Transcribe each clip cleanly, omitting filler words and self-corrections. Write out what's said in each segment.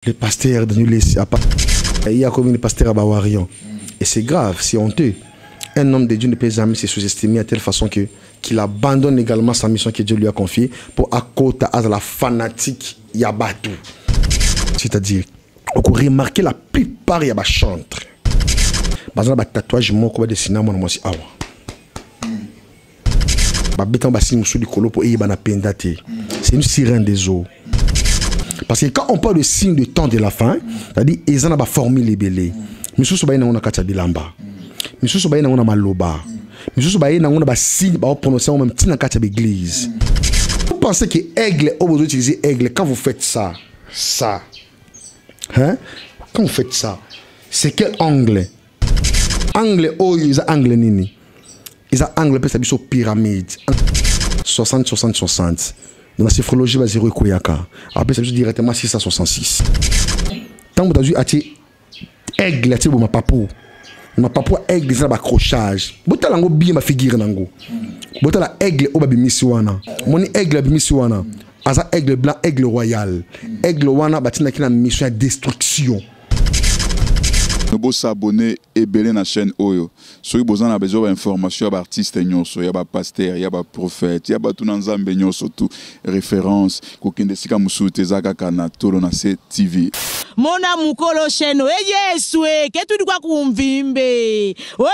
Les pasteurs, il y a comme les pasteurs à Bawarion. Et c'est grave, c'est honteux. Un homme de Dieu ne peut jamais se sous-estimer à telle façon qu'il abandonne également sa mission que Dieu lui a confiée pour accorder à la fanatique Yabatou. C'est-à-dire, on peut remarquer la plupart Yaba chantre. Par exemple, le tatouage, je vais dessiner mon nom. C'est une sirène des eaux. Parce que quand on parle de signe de temps de la fin, c'est-à-dire ils ont formé les bélés. Monsieur Sobaïna on a kacha bilamba. Monsieur Sobaïna on a maloba. Monsieur Sobaïna on a ba signe ba prononcer en même temps dans kacha l'église. Vous pensez que aigle au besoin d'utiliser aigle quand vous faites ça, hein? Quand vous faites ça, c'est quel angle? Angle oh ils ont angle nini. Ils ont angle peut s'habiller sur pyramide. 60. Dans la sophrologie, va 0 koyaka. Après, ça veut dire directement 666. Tant que vous avez aigle, tu sais, ma papou. Ma papou aigle, c'est un accrochage. Vous avez bien ma figure. Vous avez aigle au babi misiwana. Mon aigle babi misiwana. Asa aigle blanc, aigle royal. Aigle wana, batina qui a une mission de destruction. Nous pouvons s'abonner et belé na chaîne Oyo. Si vous avez besoin d'informations, il y a des artistes, il y a des pasteurs, il y a des prophètes, il y a des tout surtout références. Kokinde sika musute zaka kana tolo na TV. Mona mukolo sheno yeswe ketu kwa kumvimbe o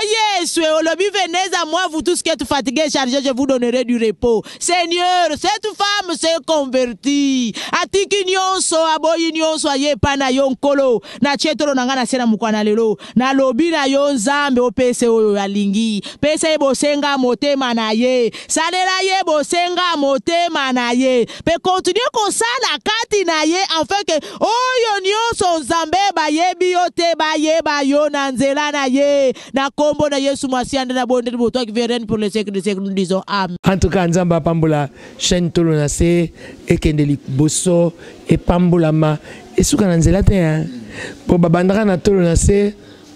yeswe olobi veneza moi vous tous qui êtes fatigués chargés je vous donnerai du repos. Seigneur cette femme s'est convertie atiki nyonso aboyi nyonso aye pana yonkolo na chetolo nangana sena mukwana lelo na lobi na yo nzambe opese oyo alingi pese bosenga motema na ye salela ye bosenga motema na ye pe continue kosala kati na ye afin que oyo son zambe ba yebi yote ba yeba yo na nzela na ye na kombo na Yesu mwasiande na bonde boto qui viennent pour le siècle des siècles nous disons amen. En tout cas nzamba pambola chaîne tolo na se ekendeli boso e pambola ma e suka na nzela te hein po babandaka na tolo na se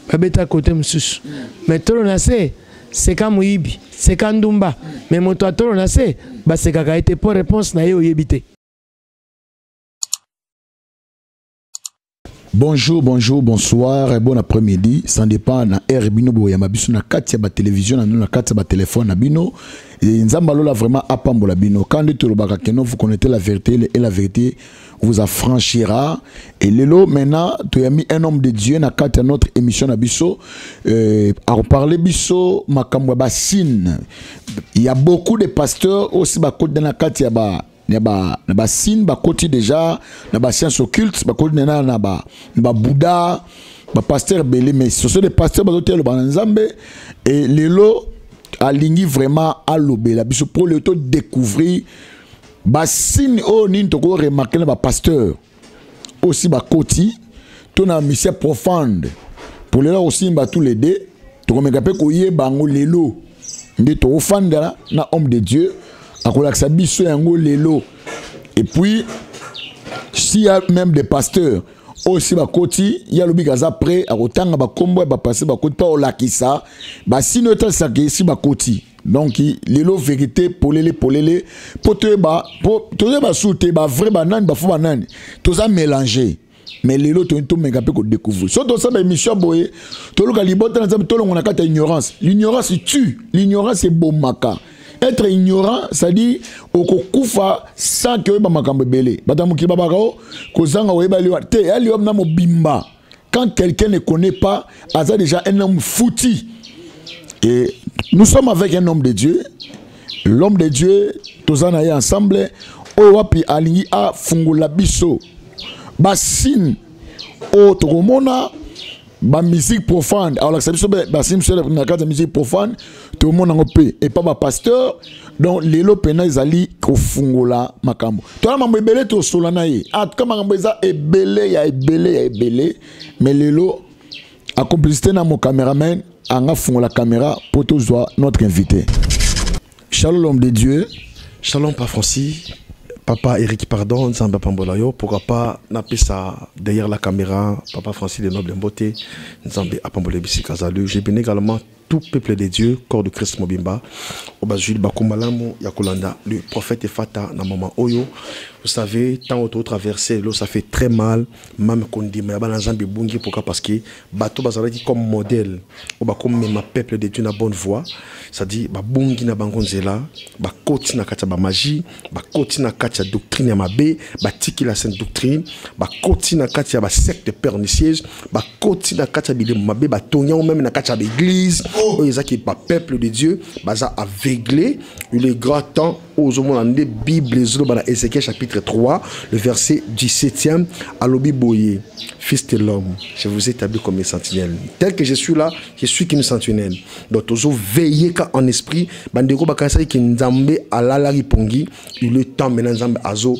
babeta côté mususu mais tolo na se c'est comme muibi c'est comme ndumba mais moto tolo na se ba se kaka ete pour réponse na ye oyebite. Bonjour, bonsoir et bon après-midi. Ça dépend na air bino boya mabiso na katia ba télévision na katia ba téléphone na bino et nzambalo la vraiment apambola bino. Quand tu le baka keno vous connaissez la vérité et la vérité vous affranchira. Et lelo maintenant tu as mis un homme de Dieu na katia notre émission na biso à parler biso makambo basine. Il y a beaucoup de pasteurs aussi ba côté na katia ba na sin ba koti déjà na ba science occulte ba koti na ba Bouddha ba pasteur belé mais ce sont des pasteurs ba hôtel ba nzambe et lelo alingi vraiment à lobela biso pour le to découvrir ba sin o ni to ko remarquer na ba pasteur aussi ba koti to na mission profonde pour lelo aussi ba tous les deux to ko mekape ko yeba ngo lelo ndi to ofandela na homme de Dieu. Et puis, s'il y a même des pasteurs, aussi ba koti, il y a le bigaza prêt à autant ba combo ba passer ba koti pas au lakisa, ba sinon tal ça que si ba koti. Donc lelo vérité pour les pour te ba souté ba vrai banane ba fou banane. Tout ça mélangé. Mais les lots tout méga peu qu'on découvre. Surtout ça ben mission boye. Tout le galibot dans ça tout le on a qu'à ignorance. L'ignorance tue. L'ignorance est bon maka. Être ignorant, ça dit au kokufa sans que ba makambe belé. Batamu ki babako ko zanga weba liwa te ali homme na mo bimba. Quand quelqu'un ne connaît pas, ça déjà un homme foutu. Et nous sommes avec un homme de Dieu. L'homme de Dieu, tous en ayant ensemble, o wapi alingi a fungula biso. Basin o tokomona ba musique profane. Alors ça biso basim sur la musique profane. Tout le monde en paix et pas ma pasteur donc les lopena izali kofungola makambo to na mambo ebele to solana ye ah tout makambo eza ebele mais lelo a complicité na mon caméraman anga fungola caméra pour tous notre invité. Shalom l'homme de Dieu. Shalom Papa Francis. Papa Eric pardon Nzamba Pambolayo pourquoi pas napper ça derrière la caméra Papa Francis de Noble Mbote Nzamba Apambole Bisikazalu. J'ai bien également tout peuple de Dieu, corps de Christ Mobimba, Obazul Bakumalamu Yakulanda, le prophète Efata na Mama Oyo, Vous savez, tant auto traversé, là, ça fait très mal. Même qu'on dit, mais pourquoi? Parce que bateau bazaraki comme modèle, ou comme ma peuple de Dieu na bonne voie. Ça dit, bungi na bangonzela, koti na katia ba magie, koti na katia doctrine ya mabe, tiki la sainte doctrine, koti na katia ba secte pernicieuse, koti na katia bile mabe, tonya ou même na katia ba église, qui ba peuple de Dieu, baza aveuglé. Il est grand temps aux hommes dans les Bibles, Ézéchiel chapitre 3, le verset 17e, à l'obi boye, fils de l'homme, je vous ai établi comme une sentinelle. Tel que je suis là, je suis qu'une sentinelle. Donc, toujours veiller en esprit, bandeko bakasa ki nzambe alala ripongi, il est temps maintenant nzambe azo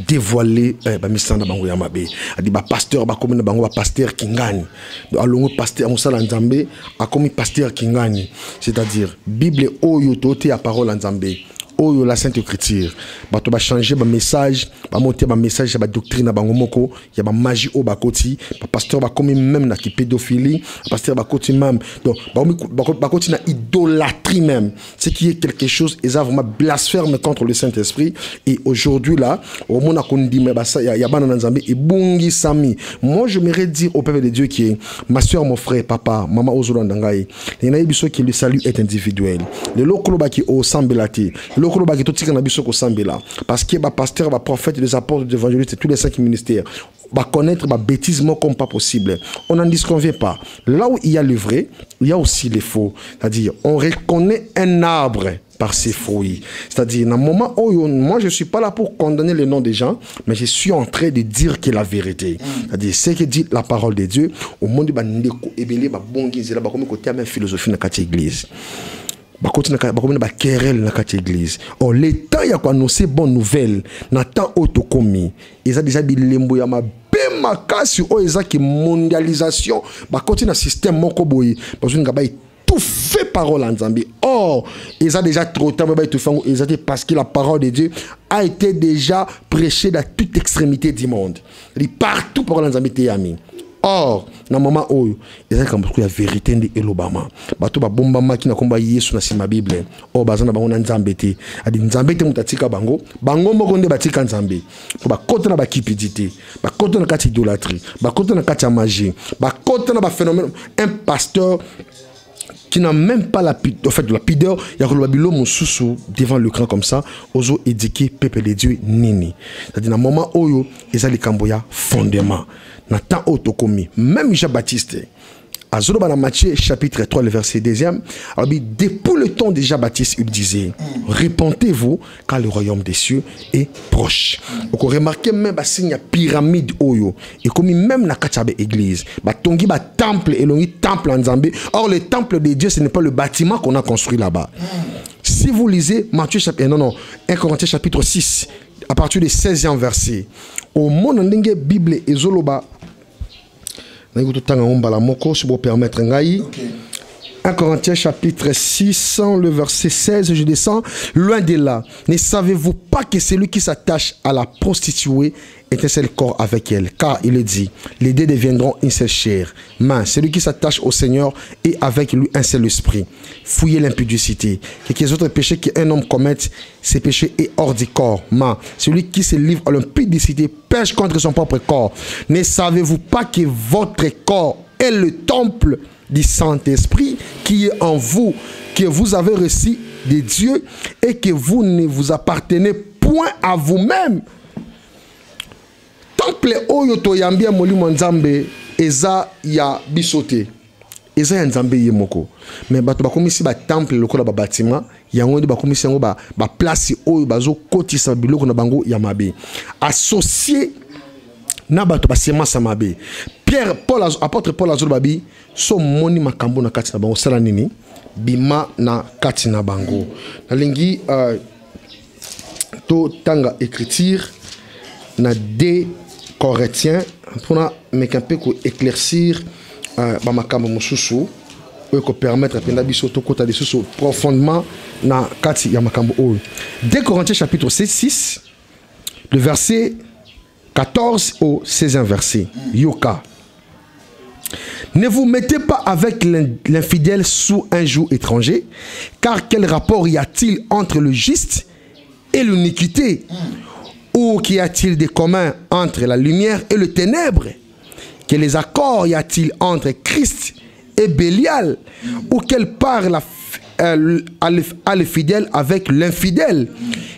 dévoiler misanda bango ya mabe. Adi ba pasteur ba komina bango ba pasteur kingani. Do alongo pasteur musala nzambe akomi pasteur kingani. C'est-à-dire Bible oyo tote ya parole nzambe. Oyo la Sainte Écriture, bato ba changer ba message, ba monter ba message ba doctrine na bango moko, ya ba magie o ba koti, ba pasteur ba komi même na ki pédophilie, pasteur ba koti même. Donc ba koti na idolâtrie même, ce qui est quelque chose et ça vraiment blasphème contre le Saint-Esprit. Et aujourd'hui là, au monde a kondi me ba ça ya bana nzambe et bungi sami. Moi je m'aimerais dire au peuple de Dieu qui est ma soeur, mon frère, papa, maman ozolandangai. Il y a biso qui le salut est individuel. Le lokolo ba ki o sambelati. Parce que les pasteurs, les prophètes, les apôtres, les évangélistes et tous les 5 ministères va connaître ma bêtisement comme pas possible. On n'en disconvient pas. Là où il y a le vrai, il y a aussi les faux. C'est-à-dire, on reconnaît un arbre par ses fruits. C'est-à-dire, dans un moment où moi je ne suis pas là pour condamner les noms des gens, mais je suis en train de dire que la vérité. C'est-à-dire, ce que dit la parole de Dieu, au monde de philosophie dans l'église. Église. Oh, l'État y a quoi annoncer bonne nouvelle. N'attend autocomi. Ils ont déjà dit lembo ya ma bemakasi o ezaki mondialisation. Ba continue système moko boy. Parce que ngaba tout fait parole en Zambie. Or, ils ont déjà trop tard parce que la parole de Dieu a été déjà prêchée dans toute extrémité du monde. Partout parole en Zambie téami. Or, dans le moment où il y a la vérité de l'Obama, bato ba bombama qui na komba Yesu na sima Bible. Oh bazana bango na nzambete. Adi nzambete mutatika bango, bango moko nde batika nzambe. Ko ba kota na ba cupidité, ba kota na kati idolâtrie, ba kota na kati magie, ba kota na ba phénomène. Un pasteur qui n'a même pas la pudeur, il y a le babylon mon sous devant le cran comme ça, oso édiquer peuple de Dieu nini. C'est-à-dire dans le moment où ils ont les camboya fondement. Nathan autocomi, même Jean-Baptiste, à Zoloba Matthieu chapitre 3, le verset 2e, alors depuis le temps de Jean-Baptiste, il disait, répentez-vous car le royaume des cieux est proche. Donc on remarque même signe pyramide oyo, et comme même la kachabe église, tongi ba temple et l'on temple en Zambie. Or le temple de Dieu, ce n'est pas le bâtiment qu'on a construit là-bas. Si vous lisez Matthieu chapitre 1 Corinthiens chapitre 6, à partir du 16e verset, au monde en Bible et Zoloba, si vous permettre, 1 Corinthiens chapitre 6, le verset 16, je descends, loin de là. Ne savez-vous pas que celui qui s'attache à la prostituée est un seul corps avec elle? Car il est dit, les deux deviendront une seule chair. Mais celui qui s'attache au Seigneur est avec lui un seul esprit. Fouillez l'impudicité. Quelques autres péchés qu'un homme commette, ces péchés est hors du corps. Mais celui qui se livre à l'impudicité pêche contre son propre corps. Ne savez-vous pas que votre corps est le temple du Saint-Esprit qui est en vous, que vous avez reçu de Dieu et que vous ne vous appartenez point à vous-même? Temple oyo to yambia molimo nzambe eza ya bisote. Eza ya nzambe yemoko. Mais bato bakomisi ba temple lokola ba bâtiment, yango ndi bakomisi yango ba place oyo bazo kotisa biloko na bango ya mabe. Associé na bato ba semence mabe. Apôtre Paul Azolobabi, so moni makambo na kati na bango sala nini? Bima na kati na bango. Na lingi to tanga écriture na 2 Corinthiens pour me éclaircir ba makambo mususu ou ko permettre penda biso to kota biso profondément na kati ya makambo oyo. 2 Corinthiens chapitre 6, le verset 14 au 16e verset. Yoka. Ne vous mettez pas avec l'infidèle sous un joug étranger, car quel rapport y a-t-il entre le juste et l'iniquité? Ou qu'y a-t-il de commun entre la lumière et le ténèbre? Quels les accords y a-t-il entre Christ et Bélial? Ou quelle part a le fidèle avec l'infidèle?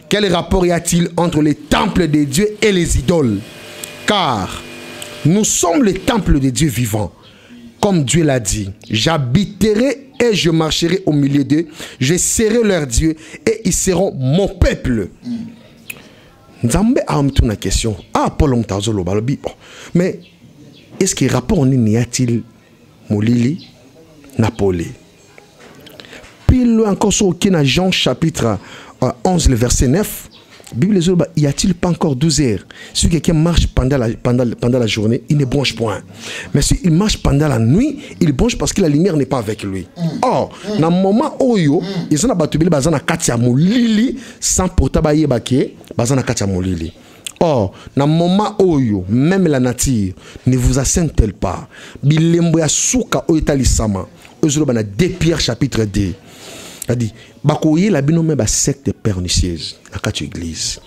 Quel rapport y a-t-il entre les temples de Dieu et les idoles? Car nous sommes les temples de Dieu vivant. Comme Dieu l'a dit, j'habiterai et je marcherai au milieu d'eux, je serai leur Dieu et ils seront mon peuple. Nzambe a une question. Ah, Paul Mtazolo balobi. Mais est-ce que rapport n'y a-t-il molili Napoli? Puis là encore sur Jean chapitre 11 le verset 9. Bible y a-t-il pas encore 12 heures? Si quelqu'un marche pendant la journée, il ne bronche point. Mais s'il marche pendant la nuit, il bronche parce que la lumière n'est pas avec lui. Or, dans le moment où ils sont bazana katia molili sans porter baye baké, bazana katia molili. Or, dans le moment où même la nature ne vous assène-t-elle pas? Bilembo ya suka oitalisama. Ozolo bana 2 Pierre chapitre 2. C'est-à-dire, bakoye la binome ba secte pernicieuse na kati église.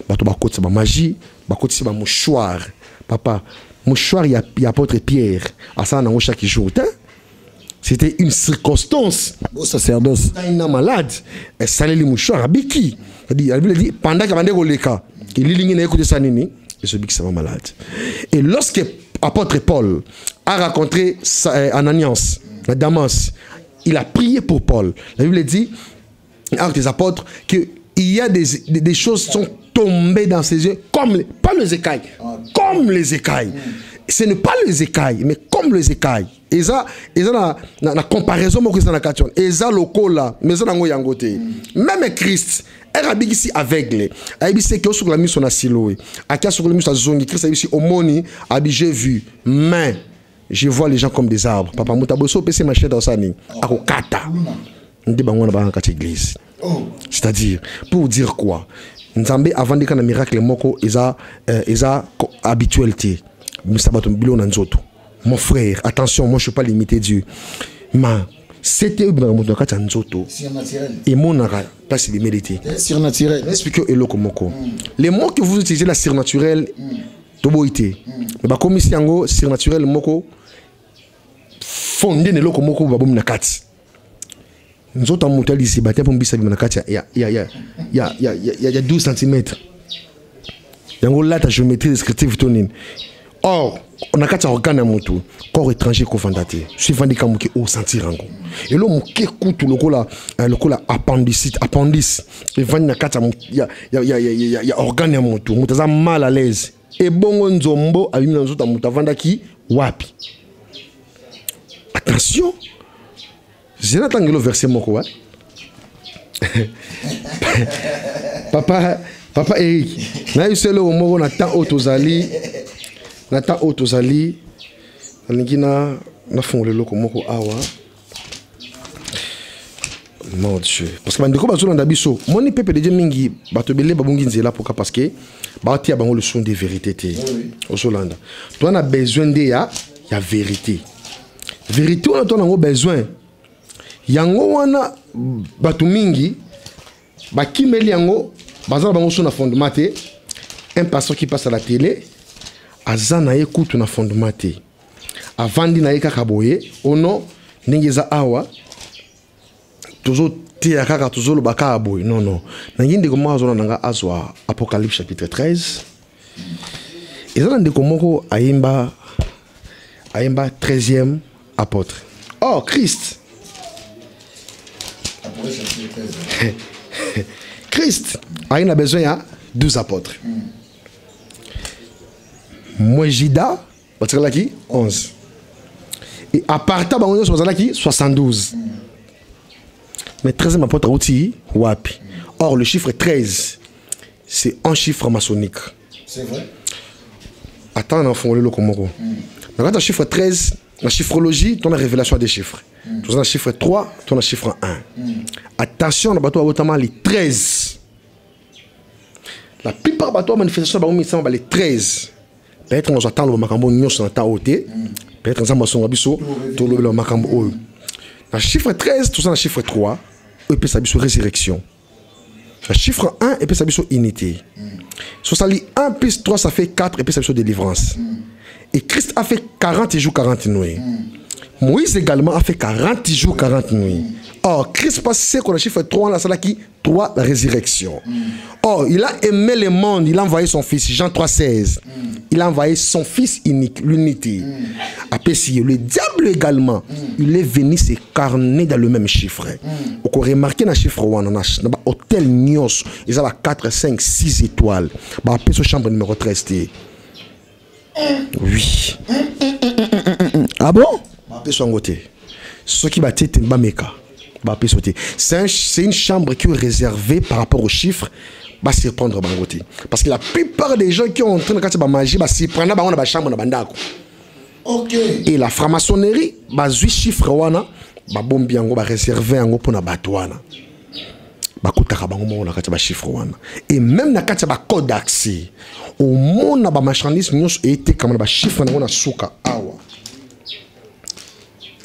Bato bakoti ba magie, bakoti ba mouchoir. Papa, mouchoir y a apôtre Pierre. À ça na chaque jour. C'était une circonstance. Au sacerdoce. Il est malade. Et ça les mouchoirs abiki. C'est-à-dire, la Bible dit pendant qu'il va goleka, il ligne na écouter ça nini, et ce biki c'est malade. Et lorsque apôtre Paul a rencontré Ananias à Damas, il a prié pour Paul. La Bible dit, avec les apôtres, qu'il y a des choses qui sont tombées dans ses yeux, pas les écailles, comme les écailles. Ce n'est pas les écailles, mais comme les écailles. Et ça, la comparaison, dans la question. Et ça, le cola, mais ça, même Christ, elle a ici aveugle. Elle a dit que sur la mise son asilo. Elle a sur la mise son zongi. Christ a dit omoni, j'ai vu, mais je vois les gens comme des arbres. Papa Moutaboso pèse machette dans sa ni. Akokata. Ndi bango na ba kati église. C'est-à-dire pour dire quoi? Nzambe avant de kana miracle moko eza habitualité. Musabato bilo na nzoto. Mon frère, attention, moi je suis pas limité Dieu. Ma c'était dans kati nzoto. Et mon ara place de mériter. Surnaturel. Explique eloko moko. Les mots que vous utilisez la surnaturel toboité. Mais ba comme ici yango surnaturel moko fondé ne loko moko ba bom na kati. Nzoto mutali ici baté pour mbisa na kati il y a 12 cm. Yango là ta géométrie descriptive tonine. Or, on a quatre organes à mon tour, corps étranger cofondaté. Suivant des camouki au sentir en gros. Et là, mon kékoutou le cola appendice. Et van na quatre il y a organes à mon tour. Moutaza mal à l'aise. Et bon nzombo a eu dans autres moutavanda qui wapi. Attention. Je n'attends que le verset moko. Papa Eric. Na eu seul au moko na temps autozali. Nata otozali alingina na fond le loko moko awa. Mon Dieu. Parce que bandeko bazolo ndabiso, moni pepe de Dieu mingi batobele babungi nzela pourquoi parce que batia bango le son des vérités té. Au Solanda. Toi on a besoin de ya vérité. Vérité on a on besoin. Yango wana batu mingi bakimeli yango bazala bango sur na fondement té. Un pasteur qui passe à la télé azana écoute na fondement té avandi na yeka boye ono ningeza awa toujours té akaka toujours baka boye non nanginde ko mazona nanga azwa Apocalypse chapitre 13 ezana ndeko moko ayimba 13e apôtre. Oh Christ Christ a besoin de 12 apôtres. Mojida, on qui 11. Et à partir de 11, on qui 72. Mais 13e apôtre outil, wapi. Or, le chiffre 13, c'est un chiffre maçonnique. C'est vrai. Attends, on fait le locomoko. Dans le chiffre 13, la chiffrologie, tu as la révélation des chiffres. Tu as le chiffre 3, tu as le chiffre 1. Attention, on a notamment les 13. La plupart des manifestations, c'est les 13. Peut-être qu'on attend le macambo nous sur ta hauteur. Peut-être qu'on s'en abisso tout le macambo. Le chiffre 13, tout ça le chiffre 3, et puis ça biso résurrection. Le chiffre 1 et puis ça veut unité. So ça lit 1 plus 3 ça fait 4 et puis ça veut délivrance. Et Christ a fait 40 jours 40 nuits. Moïse également a fait 40 jours 40 nuits. Or Christ passe qu'on le chiffre 3 là, c'est là qui 3 la résurrection. Or il a aimé le monde, il a envoyé son fils, Jean 3,16. Il a envoyé son fils unique, l'unité. Après si le diable également, il est venu s'incarner dans le même chiffre. On peut remarquer dans le chiffre 1, dans l'hôtel Nios, ils ont 4, 5, 6 étoiles. Après ce chambre numéro 13. Oui. Ah bon? Après son côté. Ce qui va être Bameka. C'est une chambre qui est réservée par rapport aux chiffres. Va s'y prendre Bangoté. Parce que la plupart des gens qui ont entré dans la magie, va s'y prendre dans la chambre. Ok. Et la franc-maçonnerie, va 8 chiffres, va bombi en va réserver en pour la batouana. Va coûter à bango la chiffre. Et même dans le code d'accès, au monde, la marchandise, nous été comme le chiffre dans la souka awa.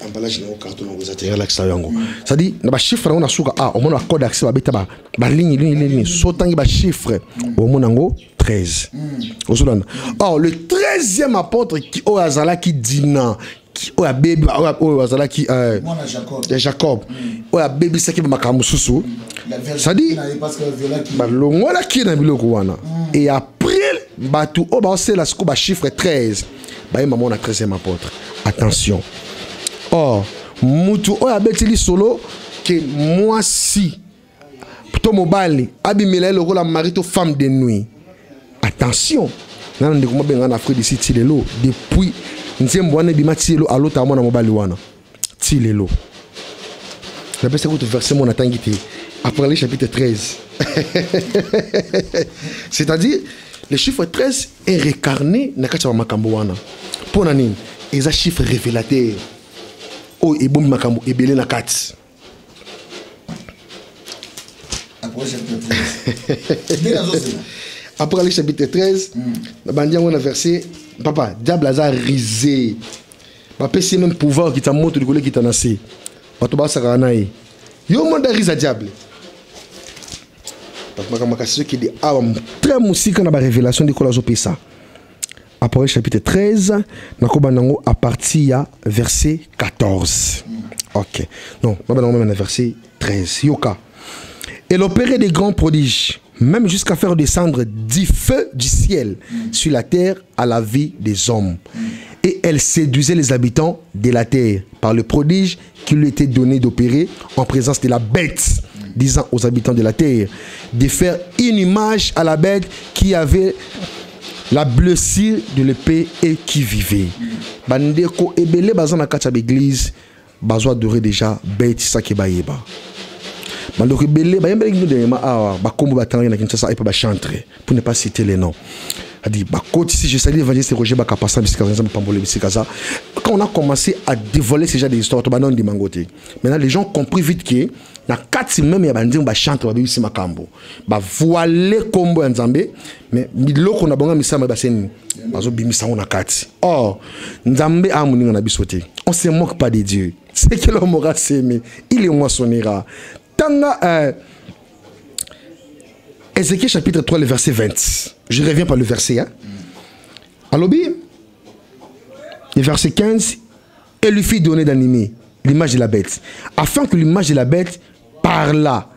Emballage na carton ngo zatera l'extérieur ngo ça dit na chiffre on a suka au moins code d'accès ba beta ba ligne sotangi ba chiffre au moins ngo 13 ozolana. Or le 13e apôtre qui o azala qui dina qui o ya baby o azala qui Jacob o ya baby ça qui ba makambo susu ça dit ba longola qui na biloko wana et après batu o ba c'est la ba chiffre 13 ba maman on a 13e apôtre. Attention. Or, Moutou Oyabetili solo que moi si plutôt mobile abimela le rôle marito femme de nuit. Attention, nan ndeko benga en Afrique d'ici tilelo depuis nzembwana bimatilo à l'autre amona mobile wana. Tilelo. La bête c'est verset mon atangité après le chapitre 13. C'est-à-dire le chiffre 13 est réincarné dans kacha makambo wana. Pour nani, et ça chiffre révélateur. Oh, et bon, makambo, et belé na kat. Après le chapitre 13, on a versé, papa, diable a risé. Papa, c'est même pouvoir qui t'a montré, qui t'a nassé. Papa, tu vas s'arranger. Yo, mon risé diable. Papa, c'est ce qui dit, ah, très moussi quand on a la révélation de quoi la ça. Après chapitre 13, à partir du verset 14. Ok. Non, même verset 13. Yoka. Elle opérait des grands prodiges, même jusqu'à faire descendre du feu du ciel sur la terre à la vie des hommes. Et elle séduisait les habitants de la terre par le prodige qui lui était donné d'opérer en présence de la bête, disant aux habitants de la terre de faire une image à la bête qui avait la blessure de l'épée et qui vivait. Bandeko ebele bazan na kacha l'église, bazo adorer déjà bête ça qui baïba. Bandeko ebele ba yembele nous de ma ba kombo batanga na Kinshasa et pas ba chanter pour ne pas citer les noms. A dit ba côté si je salue l'évangéliste Roger Bakapassa bisikaza pambole bisikaza. Quand on a commencé à dévoiler ces genres d'histoires to banon di mangote. Maintenant les gens ont compris vite que na kati même ya bandi ba chanter ba bibisi makambo. Ba voiler kombo ya Nzambe mais biloko na bonga misama ba seni bazo bimisa on na kati. Or Nzambe a muninga na bisote. On se moque pas de Dieu. C'est que l'homme aura s'aimer, il est moissonnera. Tanga Ézéchiel chapitre 3 le verset 20. Je reviens par le verset. Alobi, le verset 15, et lui fit donner d'animer l'image de la bête, afin que l'image de la bête parla,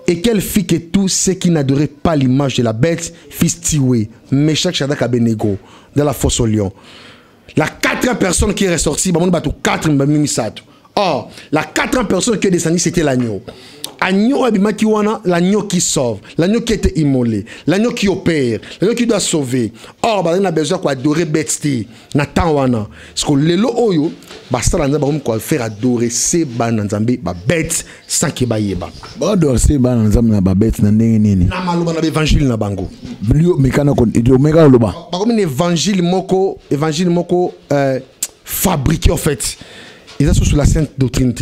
et qu'elle fit que tous ceux qui n'adoraient pas l'image de la bête fissent tuer. Meshach, Shadrach, Abednego, dans la fosse au lion. La 4e personne qui est ressortie, or, la 4e personne qui est descendue, c'était l'agneau. Agneau abimaki wana, l'agneau qui sauve, l'agneau qui était immolé, l'agneau qui opère, l'agneau qui doit sauver. Or, on a besoin d'adorer bête na temps wana. Parce que lelo oyo, basta la nzamba ko faire adorer ces bananzambe ba bête sans que ba yeba. Ba adorer ces bananzambe na ba bête na ndenge nini. Na maloba na évangile na bango. Blio mekana ko meka loba. Ba comme évangile moko fabriqué en fait. Ils sont sur la sainte doctrine.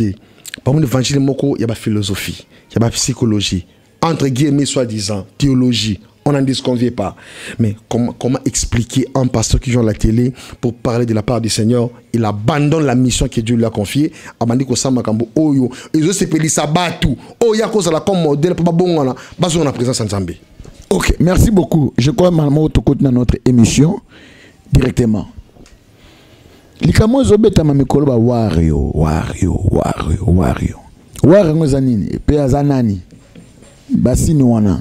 Par exemple, l'évangile moko, il y a la philosophie, il y a la psychologie, entre guillemets soi-disant, théologie, on n'en disconvient pas. Mais comment expliquer un pasteur qui joue à la télé pour parler de la part du Seigneur, il abandonne la mission que Dieu lui a confiée, abandonne Kosama Kambo, Oyo, et je sais pas les sabatu, Oya Kosala comme modèle, pour Babongana, Bazon en présence en Zambie. Ok, merci beaucoup. Je crois que tu dans notre émission directement. Likamo zobeta mamikolo ba Wario. Wario ngozanini, pe azanani. Basini wana.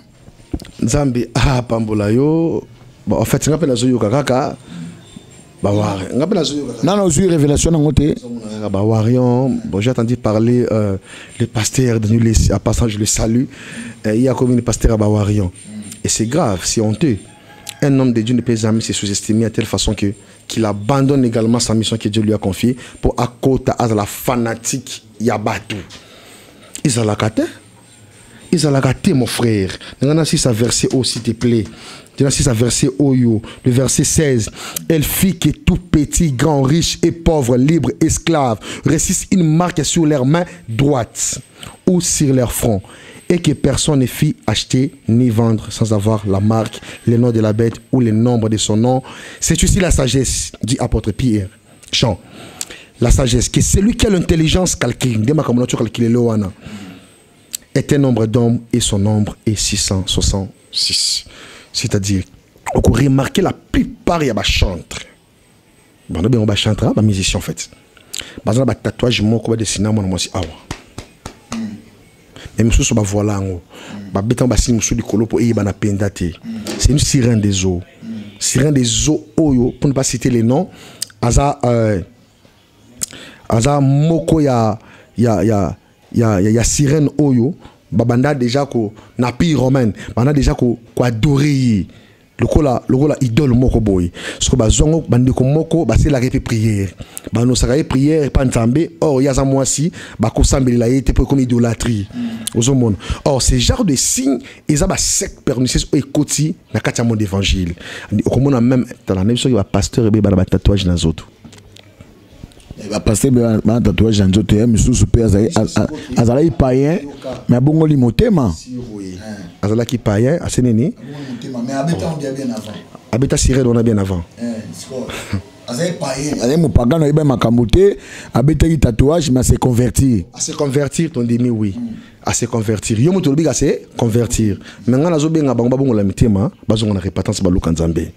Nzambe pambola yo. En fait, c'est ngapela zo yo kaka. Ba Wario. Ngapela zo yo kaka. Non, non, j'ai révélation ngote. Ba Wario, bon, j'ai entendu parler le pasteur de nous à passage je le salue. Il y a comme une pasteur à Ba Wario. Et c'est grave, c'est honteux. Un homme de Dieu ne peut jamais se sous-estimer à telle façon que qu'il abandonne également sa mission que Dieu lui a confiée pour accorder à la fanatique Yabatu. Ils ont la gâté. Ils ont la gâté, mon frère. Dans si ça verset haut, s'il te plaît. Dans si ça verset haut, le verset 16. Elle fit que tout petit, grand, riche et pauvre, libre, esclave, réussissent une marque sur leur main droite ou sur leur front. Et que personne ne fit acheter ni vendre sans avoir la marque, le nom de la bête ou le nombre de son nom. C'est aussi la sagesse, dit apôtre Pierre. Jean. La sagesse, que celui qui a l'intelligence calcule, est un nombre d'hommes et son nombre est 666. C'est-à-dire, on peut remarquer la plupart il y a des chantres. On a des chantres, des musiciens en fait. On a des tatouages, on a des dessins, on a des et monsieur sur voilà c'est une sirène des eaux. Sirène des eaux oyo pour ne pas citer les noms. Aza moko ya sirène oyo babanda déjà ko na pays romaine banda déjà ko adorer lokola idole moko boy parce que bazongo bande ko moko basé la répé prière bano sakaye prière pas nzambe or yaza mwasi bakosambela yete pour comme idolâtrie aux hommes. Or ces genre de signes ils ont ba sec pernicieux et koti na kati ya monde évangile okomona même dans la même chose ba pasteur et ba tatouage na zoto va passer un tatouage dans d'autres mais sous super azala païen mais bongo limotema azala ki païen aseneni mais abeta on bien avant abeta siré on a bien avant azala païen azala mo pagano iba makambote abeta ki tatouage mais c'est convertir ton demi oui à se convertir yo moto lobi à se convertir mais ngana zo benga bango babongo la mitema bazonga na repentance baluka nzambe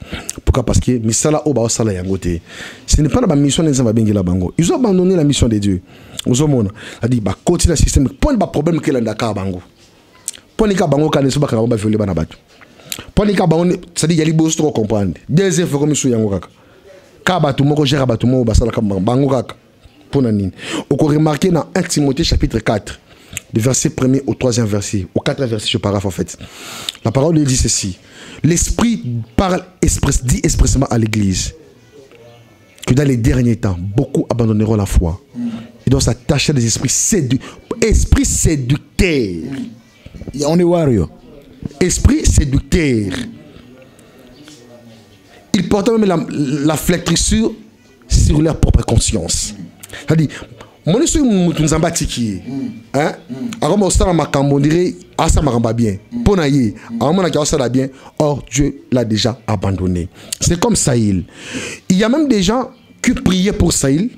pourquoi parce que misala o ba osala yangote ce n'est pas la mission de nzambe bengela bango ils ont abandonné la mission de Dieu aux hommes a dit ba continuer le système point ba problème que l'andaka bango point ka bango kana so ba kana ba violer bana batu point ka bango ça dit yali boss trop comprendre deuxième fois comme sur yango kaka ka batu moko gère batu mo basala ka bango kaka pour nani on peut remarquer dans 1 Timothée chapitre 4 du verset 1er au 3e verset, au 4e verset, je paraphrase en fait. La parole dit ceci. L'Esprit parle dit expressément à l'Église que dans les derniers temps, beaucoup abandonneront la foi. Ils doivent s'attacher à des esprits séducteurs. On est warrior. Esprit séducteur. Ils portent même la flétrissure sur leur propre conscience. C'est-à-dire, mon suis mutunzamba tiki hein avant osala makambo dire asa makamba bien pona ye avant na ka osala bien or Dieu l'a déjà abandonné. C'est comme Saïl. Il y a même des gens qui priaient pour Saïl.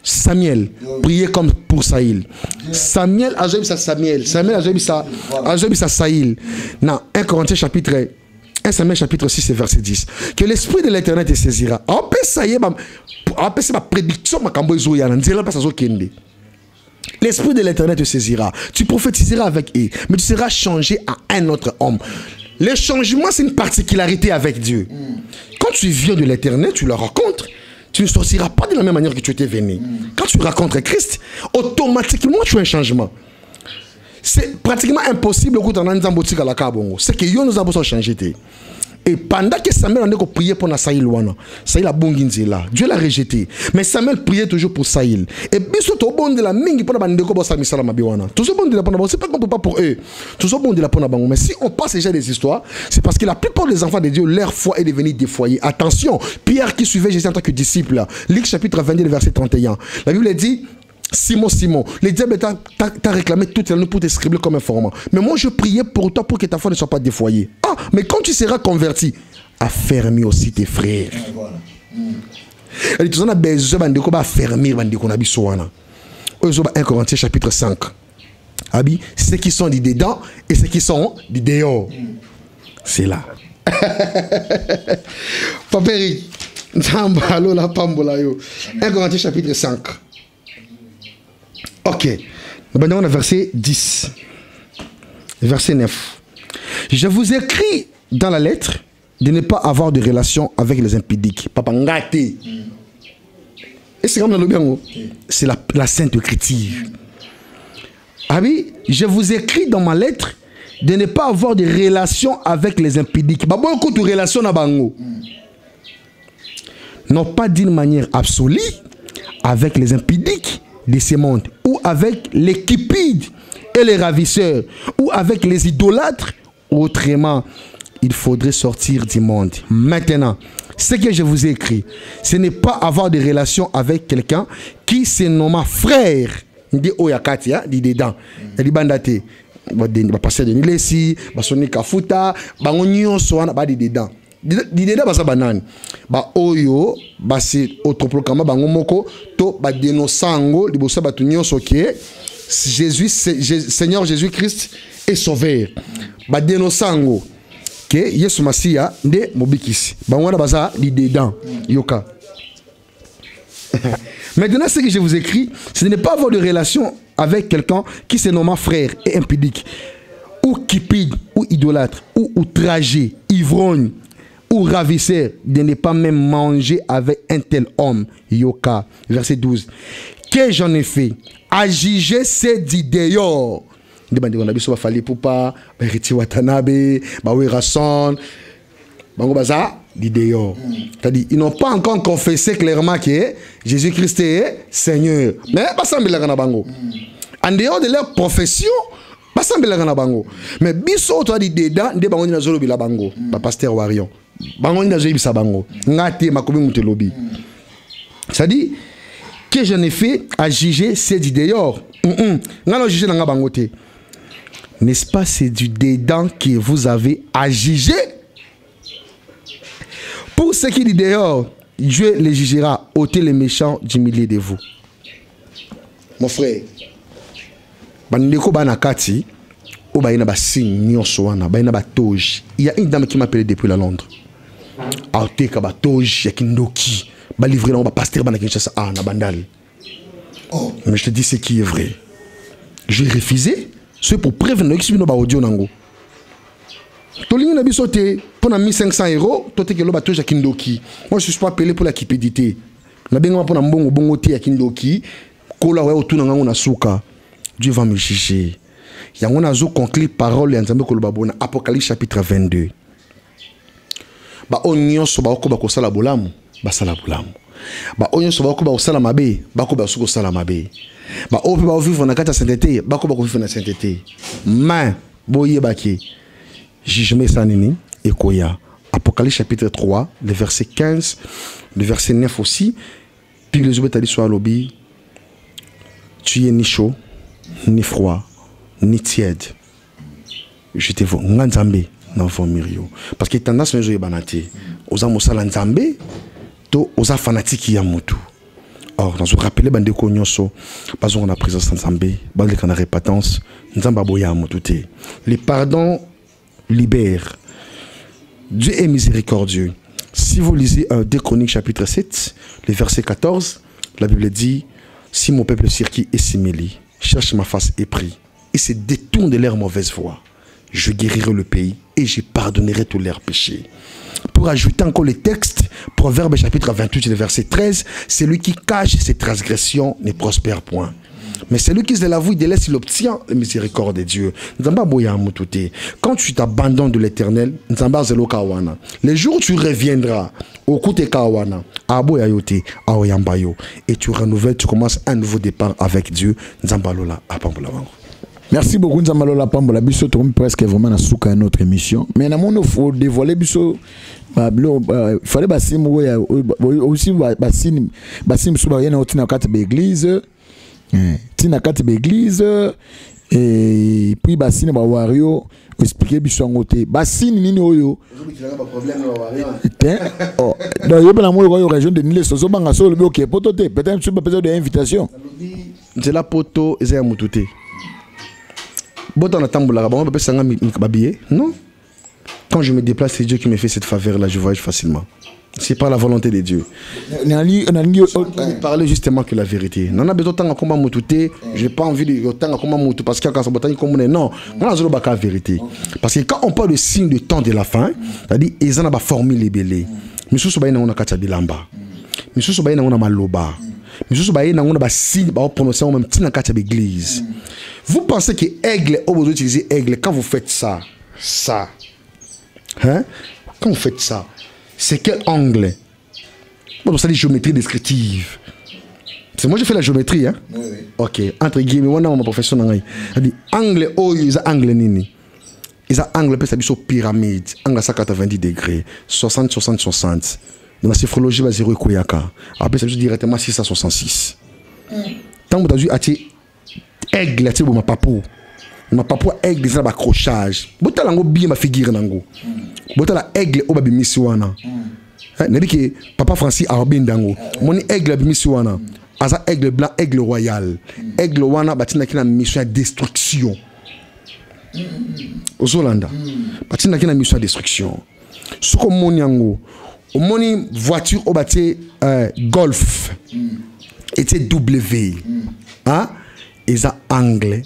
Samuel priait comme pour Saïl. Samuel a joué ça Samuel a joué ça Saïl. Non, 1 Corinthiens chapitre 1 Samuel chapitre 6 verset 10. Que l'esprit de l'Éternel te saisira. On peut ça y est c'est ma prédiction makambo ezoya na nzela pas ça kende. L'esprit de l'Éternel te saisira. Tu prophétiseras avec eux, mais tu seras changé à un autre homme. Le changement c'est une particularité avec Dieu. Quand tu viens de l'Éternel, tu le rencontres. Tu ne sortiras pas de la même manière que tu étais venu. Quand tu rencontres Christ, automatiquement tu as un changement. C'est pratiquement impossible que tu c'est que nous avons changé. Et pendant que Samuel a prié pour Saïl, Saïl a bongi là. Dieu l'a rejeté. Mais Samuel priait toujours pour Saïl. Et biso to bon de la mingi pour bandeko bossa misala mabiwana. Tout ce bon de la pona, c'est pas qu'on peut pas pour eux. Tout ce bon de la pona bango. Mais si on passe déjà des histoires, c'est parce que la plupart des enfants de Dieu, leur foi est devenue défoyée. Attention, Pierre qui suivait Jésus en tant que disciple, Luc chapitre 22 verset 31. La Bible dit Simon, le diable t'a réclamé toute l'année pour te scribler comme informant. Mais moi, je priais pour toi pour que ta foi ne soit pas défoyée. Ah, mais quand tu seras converti, affermis aussi tes frères. Et tu as besoin de affermir les gens. 1 Corinthiens chapitre 5. Abi, ceux qui sont du dedans et ceux qui sont du dehors. C'est là. Paperi. 1 Corinthiens chapitre 5. Ok. Maintenant, on a verset 10. Verset 9. Je vous écris dans la lettre de ne pas avoir de relation avec les impudiques. Papa ngate. Et c'est comme dans le bien. C'est la Sainte Écriture. Ah oui, je vous écris dans ma lettre de ne pas avoir de relation avec les impudiques. Beaucoup de relations à Bango. Non pas d'une manière absolue avec les impudiques de ce monde, ou avec les cupides et les ravisseurs, ou avec les idolâtres. Autrement, il faudrait sortir du monde. Maintenant, ce que je vous ai écrit, ce n'est pas avoir de relation avec quelqu'un qui se nomme frère. Ndi oyakatia di dedans. Di bandate. Ba passer de Nilesi, ba soni kafuta, ba ngonyo soana ba di dedans. Di dedans ba sa banane. Ba oyo, ba si autoproclamé ba ngomoko to ba denosango libosa ba tunyo sokie. Jésus, Seigneur Jésus-Christ est sauveur. Ba denosango que Yesu Masia nde mobikisi. Ba ngwana baza di dedans. Yoka. Maintenant, ce que je vous écris, ce n'est pas avoir de relation avec quelqu'un qui se nomme frère et impudique, ou cupide, ou idolâtre, ou outragé, ivrogne, ou ravisseur, de ne pas même manger avec un tel homme. Yoka, verset 12. Que j'en ai fait, à juger c'est d'idées. On a besoin de faire poupa, Beriti Watanabe, Bawe Rasson, Bango Baza. C'est-à-dire, ils n'ont pas encore confessé clairement que Jésus-Christ est Seigneur. Mais pas ça, bango. En dehors de leur profession, pas ça, bango. Mais biso toi dit dedans, de bango na zolo bila bango. Ba pasteur Warion. Bango na zolo bisa bango. Ngate makobi mutelobi. C'est-à-dire que je n'ai fait à juger c'est du dehors. Ngalo juger na bango te. N'est-ce pas c'est du dedans que vous avez à juger? Pour ceux qui disent dehors, Dieu les jugera, ôtez les méchants du milieu de vous. Mon frère, il y a une dame qui m'a appelé depuis la Londres. Mais je te dis ce qui est vrai. J'ai refusé, c'est pour prévenir que je suis audio nango. Tolini na bisote pour 1500 €, toi que l'oba touche à Kindoki. Moi je suis pas appelé pour la cupidité. Na benga pour na mbongo bongo te à Kindoki. Kola wa otuna ngango na suka. Dieu va me juger. Yango na zo conclure parole ya Nzambe koloba bona Apocalypse chapitre 22. Ba onyo so ba ko ba ko sala bolamu, ba sala bolamu. Ba onyo so ba ko ba ko sala mabe, ba ko ba su ko sala mabe. Ba ope ba vivre na kata sainteté, ba ko ba ko vivre na sainteté. Mais boye baki. Jugement sanini et koya. Apocalypse chapitre 3, le verset 15, le verset 9 aussi. Puis les obéis soit lobby. Tu es ni chaud, ni froid, ni tiède. Je te vois. Nganzambe na vomirio. Parce que tendance mais je banati. Oza mosala nzambe to oza fanatique ya mutu. Or, dans ce rappel, bande konyoso, pas on a présence nzambe, bande kana répentance, nzamba boya mututé. Les pardons libère. Dieu est miséricordieux. Si vous lisez 2 Chroniques chapitre 7, le verset 14, la Bible dit: si mon peuple circuit et s'immélie, cherche ma face et prie, et se détourne de leur mauvaise voie, je guérirai le pays et je pardonnerai tous leurs péchés. Pour ajouter encore le texte, Proverbe chapitre 28, le verset 13, celui qui cache ses transgressions ne prospère point. Mais celui qui se l'avoue, il laisse, il obtient la miséricorde de Dieu. Quand tu t'abandonnes de l'éternel, les jours où tu reviendras, et tu renouvelles, tu commences un nouveau départ avec Dieu. Merci beaucoup, Nzambalola Pambola. Biso, tu es presque vraiment à notre émission. Mais il faut dévoiler Biso. Il fallait aussi Bassim Soubayen à l'église. tina kati l'église et puis basine ba wario expliquer biso ngote basine nini oyo oh dans yo bela mo région de Nile sozo banga so le OK potote peut-être tu peux de invitation c'est la poto ezaya mutute bota na tambola ba ba sanga mi babier non quand je me déplace c'est Dieu qui me fait cette faveur là je voyage facilement. C'est pas la volonté de Dieu. On parler justement que la vérité. Non, on a besoin de comment moutouter. J'ai pas envie de temps comment moutou parce que quand ça botanique comme non, on a besoin de la vérité. Parce que quand on parle de signe de temps de la fin, c'est-à-dire ils en ont pas formé les belés. Monsieur Sobaïna on a kacha bilamba. Monsieur Sobaïna on a maloba. Monsieur Sobaïna on a ba signe ba prononcer en même temps na kacha l'église. Vous pensez que aigle au besoin d'utiliser aigle quand vous faites ça, hein? Quand vous faites ça, c'est quel angle? Bon, ça dit géométrie descriptive. C'est moi j'ai fait la géométrie, hein? Oui. Ok. Entre guillemets, moi dans ma profession, on dit angle oh ils ont angle nini. Ils ont angle peut s'habiller sur pyramide, angle à 190 degrés, 60 60 60. Dans la sophrologie va 0 koyaka. Après ça juste directement 666. Tant que tu as vu ati aigle ati ma papou. Ma papou aigle ça ba accrochage. Bota lango bien ma figure nango. Bota la aigle o ba bimisi wana. N'est que papa Francis Arbin dango. Moni aigle bimisi wana. Aza aigle blanc, aigle royal. Aigle wana batina kina mission de destruction. Aux Hollanda. Batina kina mission de destruction. Soko moni yango. Au moni voiture au bâti Golf. Était W. Hein? Ils ont anglais.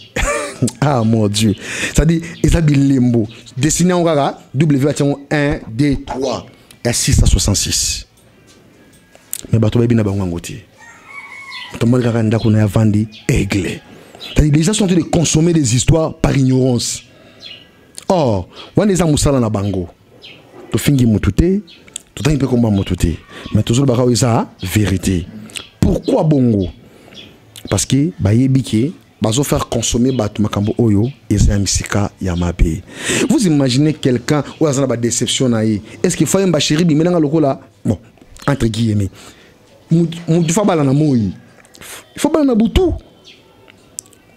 Ah mon Dieu. Ça dit, ils ont des limbo. Dessiné en gaga, W 1, 2, 3. Et 6 à 66. Mais bateau baby n'a pas ngoté. Tout le monde regarde qu'on a vendu aigle. Les gens sont en train de consommer des histoires par ignorance. Or, on est en moussala na bango. Tu fingi moutoute, tout un peu comme moutoute. Mais toujours baka isa vérité. Pourquoi bongo? Parce que bayebike bazo faire consommer batu makambo oyo eza misika ya mabe. Vous imaginez quelqu'un ou azana ba déception na yi. Est-ce qu'il faut un bachiri bi menanga lokola bon entre guillemets. Mutu fa bala na moyi. Il faut bala na butu.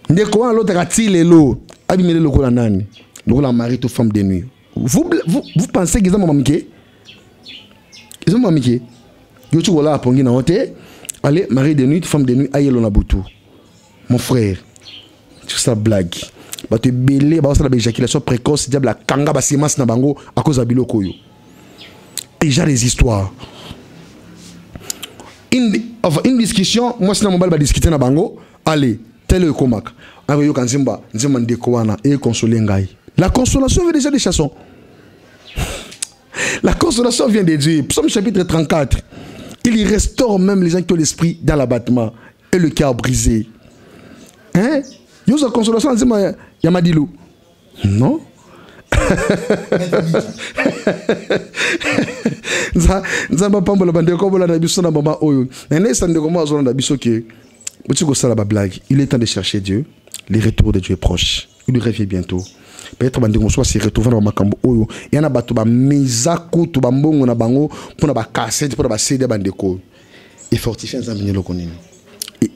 Ndeko wana l'autre ati lelo abimele lokola nani. Lokola mari to femme de nuit. Vous pensez qu'ils ont mamike? Ils ont mamike. Yo tu wala pongi na hote. Allez, mari de nuit, femme de nuit, ayelo na butu. Mon frère. C'est ça blague. Bah tu belé, bah ça la éjaculation précoce, diable la kanga ba semas na bango à cause de biloko yo. Déjà les histoires. Une discussion, moi c'est mon bal ba discuter na bango, allez, tel le komak. Ako yo kanzimba, nzimba ndeko wana et consoler ngai. La consolation vient déjà des chansons. La consolation vient de Dieu. Psaume chapitre 34. Il y restaure même les gens qui ont l'esprit dans l'abattement et le cœur brisé. Hein? Il y a une consolation, Yamadilou. Non? Il est temps de chercher Dieu. Le retour de Dieu est proche. Il lui revient bientôt. Peut-être que soit se retrouver dans makambo oyo. Il y en a batu ba mizaku tu bambongo na bango pour na ba cassette pour na ba CD bandeko. Et fortifier nzambe lo konini.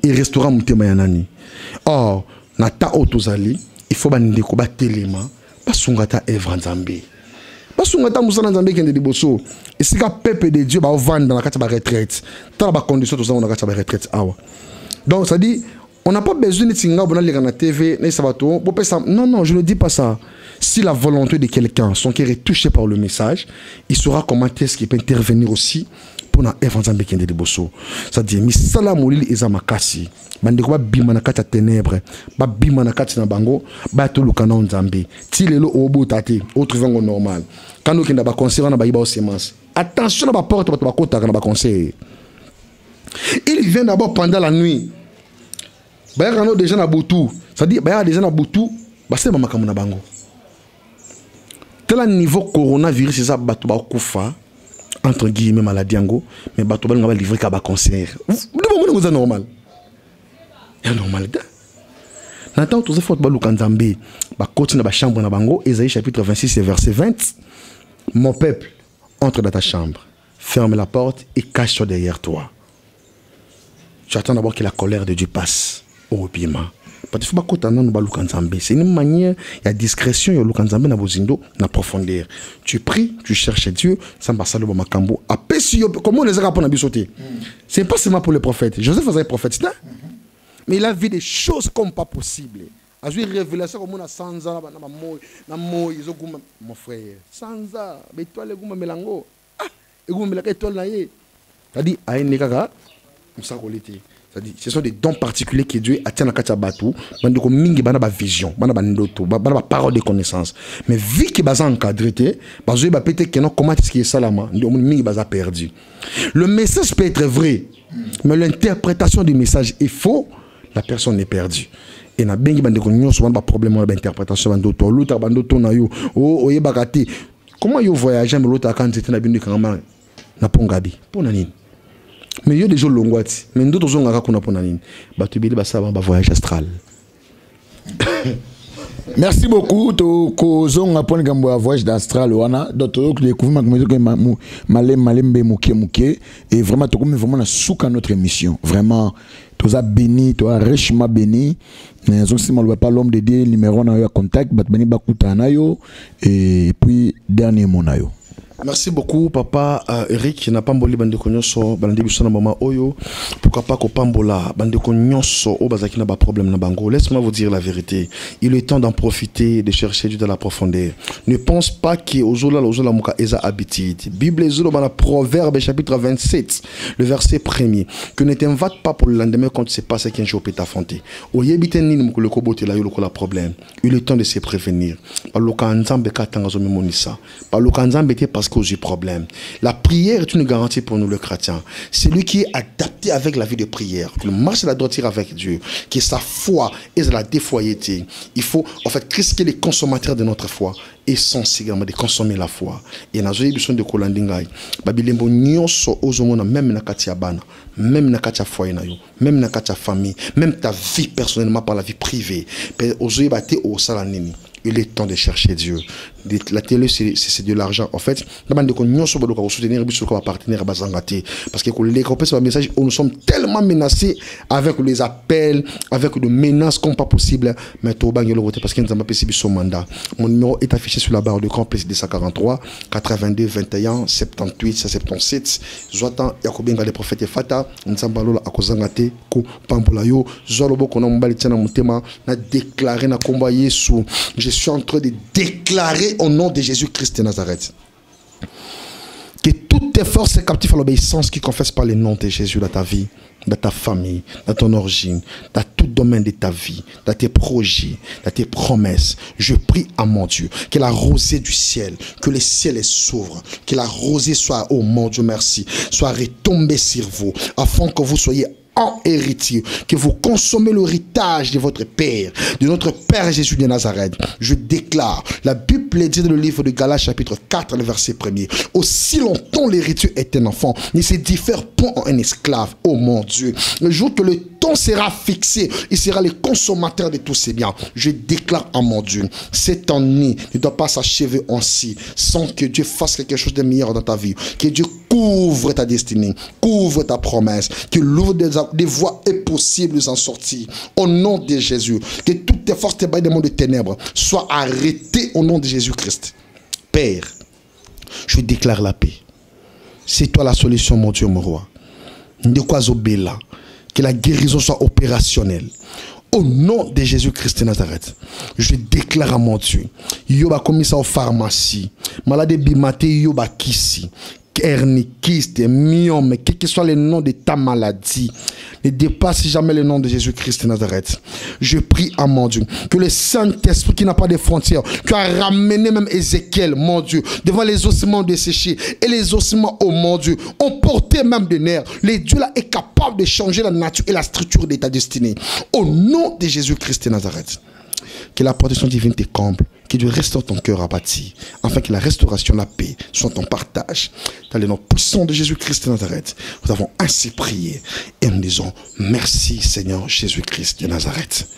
Et restaurant mutema ya nani. Or na ta otozali, il faut bandeko ba telema, ba sungata evra nzambe. Ba sungata musana nzambe kende liboso. Et sika peuple de Dieu ba vendre dans la kati ba retraite. Tant ba condition to za on na kati ba retraite awa. Donc ça dit on n'a pas besoin de tinga pour aller à la TV, non, non, je ne dis pas ça. Si la volonté de quelqu'un, son cœur est touché par le message, il saura comment est-ce qu'il peut intervenir aussi pour na évangéliser quelqu'un de bosso. Ça dit, mi salamoli ezamakasi. Bande ko ba bima na kata ténèbres, ba bima na kata na bango, ba to lukana nzambe. Ti lelo obo tate, autre vango normal. Quand nous kenda ba conseil na ba iba semence. Attention na ba porte ba kota na ba conseil. Il vient d'abord pendant la nuit. Il y a des gens à Boutou. C'est-à-dire, il y a des gens à Boutou. C'est un bango. Tel niveau coronavirus, c'est ça, entre guillemets, maladie, mais bateau va livrer qu'à cancer. C'est normal. C'est normal. N'attends tout ça, faut que Kanzambe, continue la chambre na bango, Ésaïe chapitre 26 et verset 20. Mon peuple, entre dans ta chambre, ferme la porte et cache-toi derrière toi. Tu attends d'abord que la colère de Dieu passe. au bima. Parce qu'il faut pas que c'est une manière, il y a discrétion, il y a lukanzambe na bozindo, na profondeur. Tu pries, tu cherches Dieu, ça va salver makambo. Après, comment on les a rappelés à bisoter? C'est pas seulement pour les prophètes. Joseph faisait prophète, mais il a vu des choses comme pas possible. A vu une révélation comme on a sans ans, mon frère, sans ans, mais toi les gouma melango, et gouma melaka étoile na ye. C'est-à-dire, à une négara, on s'en relève. C'est-à-dire, ce sont des dons particuliers que Dieu a tenu à Katabatu. Il y a une vision, une parole de connaissance. Mais vu qu'il est encadré, peut-être comment est-ce qu'il est salama, il est perdu. Le message peut être vrai, mais l'interprétation du message est faux, la personne est perdue. Et na bengi bande ko nyonso ba problème d'interprétation bandoto luta bandoto na yo o yebakati comment yo voyager mais l'autre quand c'était na bindu kangama na pongabi pona nini. Mais il y a des gens longs, mais d'autres gens qui ont un voyage astral. Merci beaucoup. Tu as un voyage astral. D'autres qui découvrent et vraiment, tu as vraiment souk à notre émission. Vraiment, tu as béni, tu as richement béni. Si on ne pas l'homme de Dieu, numéro de contact, et puis dernier mot. Merci beaucoup, papa Eric. N'a pas mboli bande konyoso bande biso na mama oyo. Pourquoi pas ko pambola bande konyoso o bazaki na ba problème na bango. Laisse-moi vous dire la vérité. Il est temps d'en profiter, de chercher Dieu dans la profondeur. Ne pense pas que ozola muka eza habitude. Bible ezolo dans Proverbe chapitre 27, le verset 1er, que ne t'invite pas pour le lendemain quand tu sais pas ce qu'un jour peut t'affronter. O yebiten ni muko le kobote la yo le problème. Il est temps de se prévenir. Par le kanzambe katanga zo memonisa. Par le kanzambe parce que j'ai problème. La prière est une garantie pour nous les chrétiens. C'est lui qui est adapté avec la vie de prière, qui marche la droiture avec Dieu, qui est sa foi et la défoyété. Il faut en fait Christ qui est le consommateur de notre foi et censé également de consommer la foi. Et dans une besoin de kolandingai, babilembo nyonso ozomona même na katia bana, même na katia foyer na yo, même na katia famille, même ta vie personnellement par la vie privée. Ozoye bate o sala nini. Il est temps de chercher Dieu. La télé, c'est de l'argent. En fait, parce que nous sommes tellement menacés avec les appels, avec des menaces comme pas possible. Mais parce que nous avons passé son mandat. Mon numéro est affiché sur la barre de camp plus 243 82 21 78 77. Zoatan Yakobinga le prophète Fata, Nzambalola Akozangate, Ko Pambolayo, Zolobo Konombali Tiana Mutema, n'a déclaré na combat Yesu. Je suis en train de déclarer au nom de Jésus-Christ de Nazareth que toutes tes forces sont captives à l'obéissance qui confessent par le nom de Jésus dans ta vie, dans ta famille, dans ton origine, dans tout domaine de ta vie, dans tes projets, dans tes promesses. Je prie à mon Dieu que la rosée du ciel, que le ciel s'ouvre, que la rosée soit, oh mon Dieu merci, soit retombée sur vous, afin que vous soyez en héritier, que vous consommez l'héritage de votre Père, de notre Père Jésus de Nazareth. Je déclare, la Bible dit dans le livre de Galates chapitre 4, le verset 1er, aussi longtemps l'héritier est un enfant, ne se diffère point en un esclave. Oh mon Dieu, le jour que le temps sera fixé, il sera le consommateur de tous ses biens. Je déclare à mon Dieu, cette année ne doit pas s'achever ainsi, sans que Dieu fasse quelque chose de meilleur dans ta vie, que Dieu couvre ta destinée, couvre ta promesse, que l'ouvre des voies est possible d'en sortir. Au nom de Jésus, que toutes tes forces des mondes de ténèbres soient arrêtées au nom de Jésus-Christ. Père, je déclare la paix. C'est toi la solution, mon Dieu, mon roi. De quoi Zobéla, que la guérison soit opérationnelle. Au nom de Jésus-Christ de Nazareth, je déclare à mon Dieu, yoba commis en pharmacie, malade bimate yoba kisi, hernikiste, myome, quel que soit le nom de ta maladie, ne dépasse jamais le nom de Jésus-Christ de Nazareth. Je prie à mon Dieu que le Saint-Esprit qui n'a pas de frontières, qui a ramené même Ézéchiel, mon Dieu, devant les ossements desséchés, et les ossements, oh mon Dieu, ont porté même des nerfs. Le Dieu là est capable de changer la nature et la structure de ta destinée. Au nom de Jésus-Christ de Nazareth, que la protection divine te comble, que Dieu restaure ton cœur abattu, afin que la restauration, la paix soit ton partage. Dans le nom puissant de Jésus-Christ de Nazareth, nous avons ainsi prié et nous disons merci Seigneur Jésus-Christ de Nazareth.